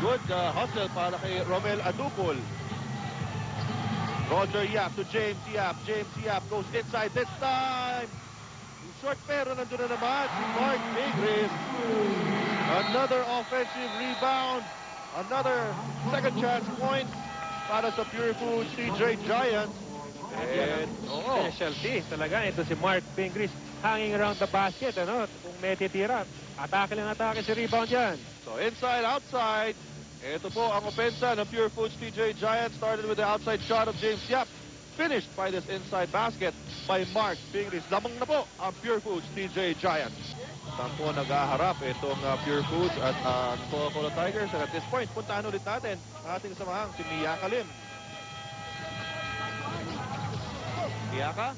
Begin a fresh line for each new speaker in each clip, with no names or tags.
Good hustle para kay Romel Adupol. Roger Yap to James Yap. James Yap goes inside this time. Short pero nandun na naman si Mark Pingris. Another offensive rebound. Another second chance point para sa Pure Foods TJ Giants. And
specialty talaga ito si Mark Pingris, hanging around the basket, ano? Kung may titira, atake lang atake si rebound yan.
So inside, outside. Ito po ang opensa ng Pure Foods TJ Giants. Started with the outside shot of James Yap. Finished by this inside basket by Mark Pingris. Lamang na po ang Pure Foods TJ Giants. Saan po nag-aharap itong Pure Foods at Coca-Cola Tigers. And at this point, puntahan ulit natin ang ating samahang si Miyaka Lim. Miyaka?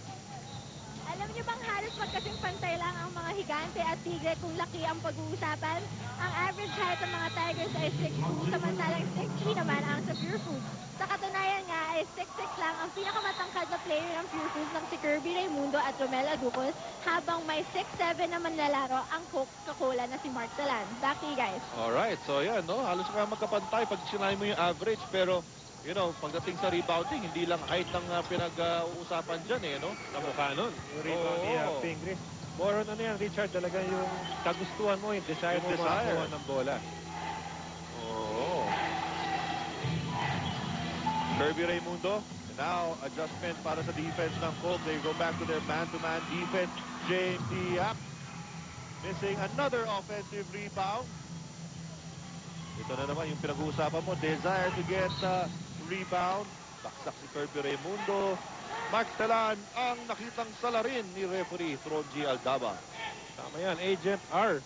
Alam niyo bang halos magkasing pantay lang ang mga higante at tigre kung laki ang pag-uusapan? Ang average height ng mga Tigers ay 6'2", samantalang 6'3" naman ang sa Pure Foods. Sa katunayan nga ay 6'6" lang ang pinakamatangkad na player ng Pure Foods ng si Kirby Raimundo at Romel Adupol, habang may 6'7" naman lalaro ang Coca-Cola na si Mark Talan. Back to you guys.
Alright, so yan, no? Halos nga magkapantay pag sinay mo yung average, pero you know, pagdating sa rebounding, hindi lang height ng pinag-uusapan dyan eh, no?
Kamukha nun, yung rebound ni Pingris. More on ano yan, Richard, talaga yung kagustuhan mo, yung desire mo makakuha ng bola.
Oo. Kirby Raimundo. Now, adjustment para sa defense ng Colts. They go back to their man-to-man defense. James Yap missing another offensive rebound. Ito na naman yung pinag-uusapan mo. Desire to get rebound. Baksak si Kirby Raimundo. Mark Talan ang nakitang salarin ni referee Tronji Aldaba.
Tama yan, Agent R.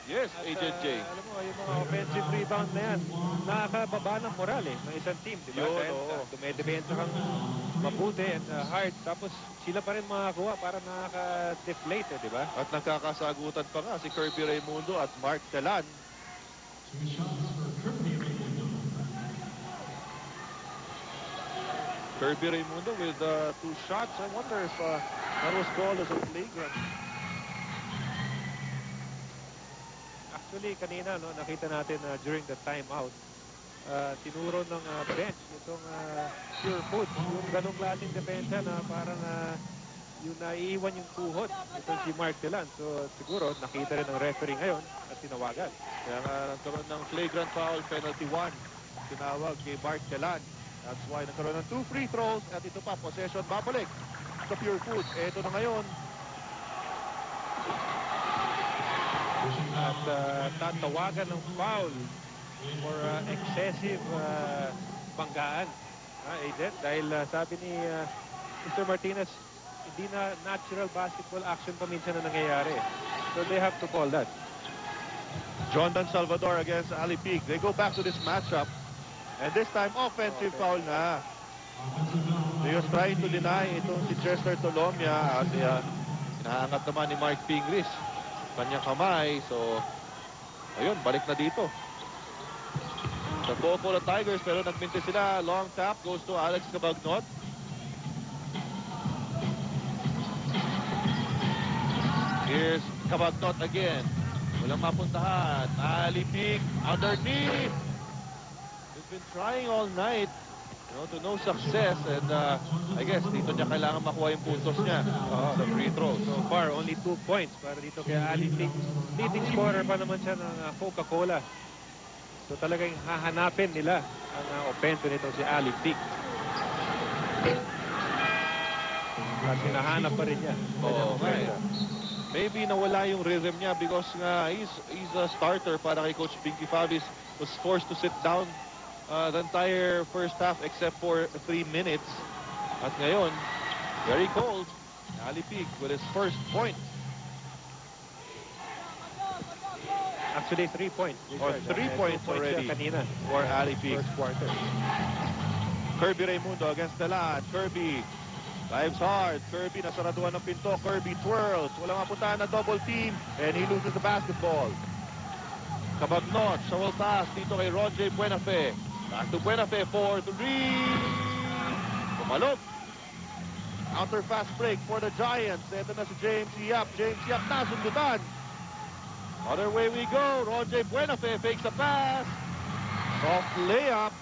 Yes,
At,
Agent J.
Alam mo, yung mga offensive rebound na yan, nakakababa ng moral eh, ng isang team, di ba? Dahil dumedepensa kang mabuti and hard, tapos sila pa rin makakuha para nakaka-deflate eh, di ba?
At nagkakasagutan pa nga si Kirby Raimundo at Mark Talan. Kirby Raimundo with 2 shots. I wonder if that was called as a flagrant.
Actually, kanina, no, nakita natin during the timeout, tinuro ng bench itong Pure Foods, yung ganong klaseng depensa na parang yung naiiwan yung tuhod itong si Mark Talan. So, siguro, nakita rin ng referee ngayon at tinawagan.
Kaya nga nagkaroon ng flagrant foul, penalty 1. Tinawag kay Mark Talan. That's why nagkaroon ng 2 free throws. At ito pa, possession babalik sa Pure Foods. Ito na ngayon.
At tatawagan ng foul for excessive banggaan. Agent, dahil sabi ni Mr. Martinez, hindi na natural basketball action paminsan na nangyayari. So they have to call that.
Jondan Salvador against Ali Peak. They go back to this matchup. And this time, offensive foul na. They was trying to deny itong si Chester Tolomia. At inaangat naman ni Mark Pingris kanyang kamay. So, ayun, balik na dito. Sa Coca-Cola Tigers, pero nagminti sila. Long tap goes to Alex Cabagnot. Here's Cabagnot again. Walang mapuntahan. Ali Peak underneath. He's been trying all night, you know, to no success. And I guess dito niya kailangan makuha yung puntos niya sa free throws.
So far, only 2 points para dito kay Ali Peak. Leading scorer pa naman siya ng Coca-Cola. So talagang hahanapin nila ang offense nito si Ali Peak. Kasi nahanap pa rin niya.
Okay. Maybe nawala yung rhythm niya because he's a starter para kay Coach Pinky Favis. Was forced to sit down the entire first half except for 3 minutes. At ngayon, very cold. Ali Peak with his first point.
Actually, 3 points.
Or 3 points already
kanina
for Ali Peak.
First quarter.
Kirby Raimundo against Talan. Kirby dives hard. Kirby nasaraduhan ng pinto. Kirby twirls. Walang mapuntahan na double team. And he loses the basketball. Cabagnot. Siya will pass dito kay Ron J. Buenafe. Back to Buenafe for 3. Pumalog. Counter fast break for the Giants. Ito na si James Yap. James Yap nasundutan. Other way we go. Ron J. Buenafe fakes a pass. Soft layup.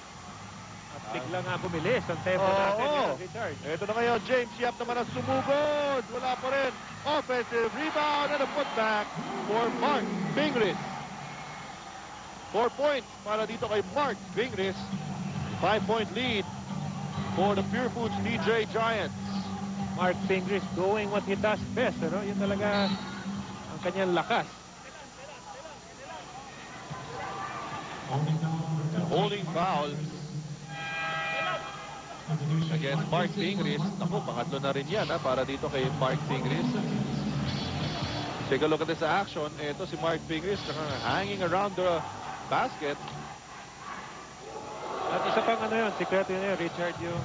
At bigla nga bumilis ang tempo
Oo.
natin yun, Richard.
Ito na ngayon, James Yap naman ang sumugod. Wala pa rin. Offensive rebound and a putback for Mark Bingris. 4 points para dito kay Mark Bingris. 5-point lead for the Pure Foods DJ Giants.
Mark Fingris doing what he does best. Ano? Yun talaga ang kanyang lakas.
Holding foul against Mark Fingris. Naku, pangatlo na rin yan para dito kay Mark Fingris. Take a look at this action. Ito si Mark Fingris hanging around the basket.
At isa pang ano yun, sikreto yun yun, Richard, yung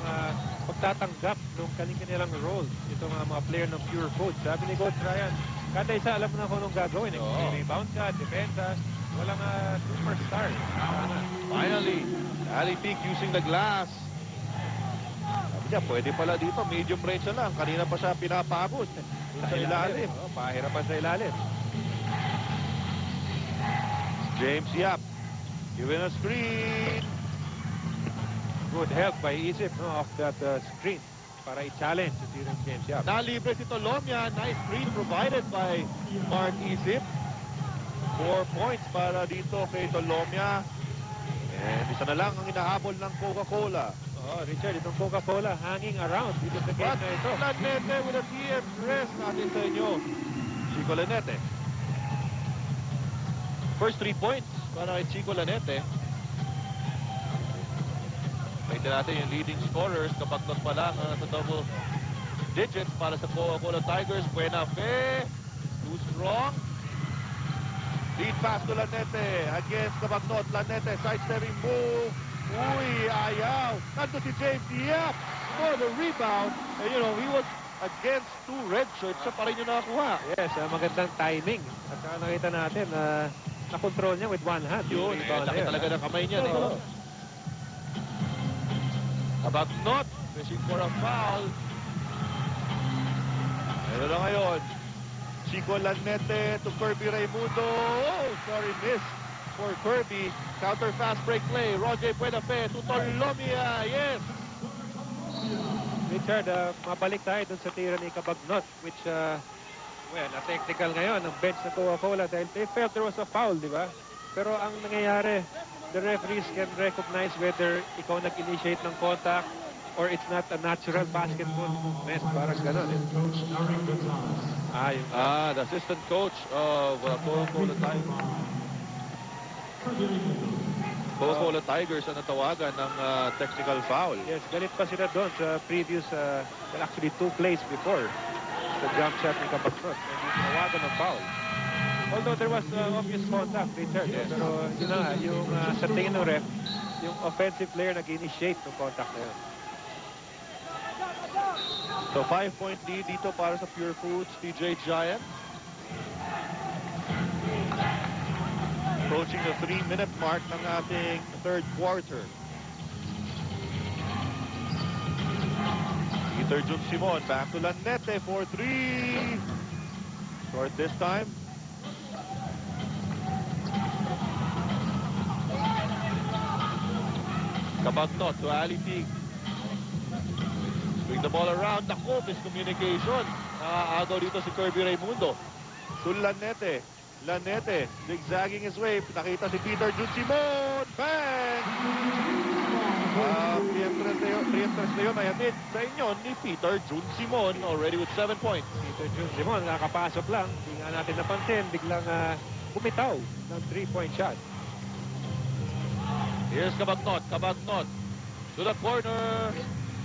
pagtatanggap ng kanilang role. Itong mga player ng Pure Foods. Sabi ni Coach Ryan, kada isa alam mo na kung anong gagawin.
Oo.
Rebound ka, defensa, walang superstar.
Finally, Ali Peak using the glass. Sabi niya, pwede pala dito. Medium range na lang. Kanina pa siya pinapagod. Doon sa ilalim.
Oh, pahirapan sa ilalim.
James Yap. Giving a screen.
Good help by Isip off that screen para i-challenge si James Yap.
Nalibre si Tolomia. Nice screen provided by Mark Isip. 4 points para dito kay Tolomia. And isa na lang ang inahabol ng Coca-Cola.
Oh, Richard, itong Coca-Cola hanging around dito sa game na ito.
Lanete with a TF press natin sa inyo. Chico Lanete. First 3 points para kay Chico Lanete. Tingnan natin yung leading scorers kapag doon pa lang sa double digits para sa Coca-Cola Tigers. Buena Fe. Too strong. Lead pass to Lanete against Cabagnot. Lanete sidestepping move. Uy, ayaw. Nandun si James Yap for the rebound. And you know, he was against 2 red shirts. Siya pa rin yung nakakuha.
Yes, magandang timing. At saka nakita natin na na-control niya with one hand.
Yun, laki talaga ng kamay niya.
Oo.
Cabagnot fishing for a foul. Ano na ngayon? Chico Lanete to Kirby Raimundo. Oh, sorry, miss for Kirby. Counter fast break play. Roger Buenafe to Tolomia. Yes.
Richard, mabalik tayo dun sa tira ni Cabagnot, which, well, na-technical ngayon ang bench ng Coca-Cola dahil they felt there was a foul, di ba? Pero ang nangyayari, the referees can recognize whether ikaw nag-initiate ng contact or it's not a natural basketball movement. Parang gano'n. Yun.
The assistant coach of Coca-Cola Tigers. Coca-Cola Tigers ang natawagan ng technical foul.
Yes, galit pa sila doon sa previous, well, actually 2 plays before sa jump shot ni Cabagnot. And yung tinawagan ng foul. Although there was obvious contact, Richard.
Yes.
Pero yun na nga, yung sa tingin ng ref, yung offensive player nag-initiate ng contact na yun.
So 5-point lead dito para sa Pure Foods TJ Giants. Approaching the 3-minute mark ng ating third quarter. Peter Jun Simon back to Lanete for 3. Short this time. Cabagnot to Ali Pig. Bring the ball around. Naku, miscommunication. Nakakaagaw dito si Kirby Raimundo. To Lanete. Lanete, zigzagging his way. Nakita si Peter Jun Simon. Bang! Pre-entrance na yun ay hatid sa inyo ni Peter Jun Simon. Already with 7 points.
Peter Jun Simon, nakapasok lang. Hindi nga natin napansin. Biglang bumitaw ng 3-point shot.
Here's Cabagnot. Cabagnot to the corner.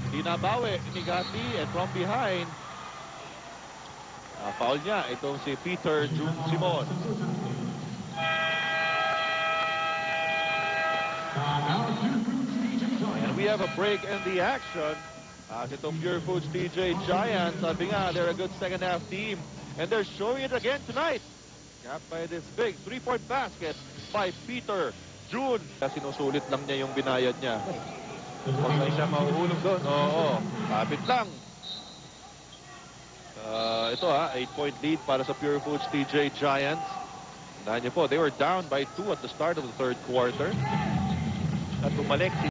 Hindi nabawi ni Gatti, and from behind, foul niya itong si Peter Jun Simon. And we have a break in the action. As itong Pure Foods TJ Giants, sabi nga, they're a good second half team. And they're showing it again tonight. Capped by this big 3-point basket by Peter Jun. Sinusulit lang niya yung binayad niya.
Huwag na siya mahuhulog doon.
Oo, kapit lang. Ito 8-point lead para sa Pure Foods TJ Giants. Tandaan niyo po, they were down by 2 at the start of the third quarter. at bumalik si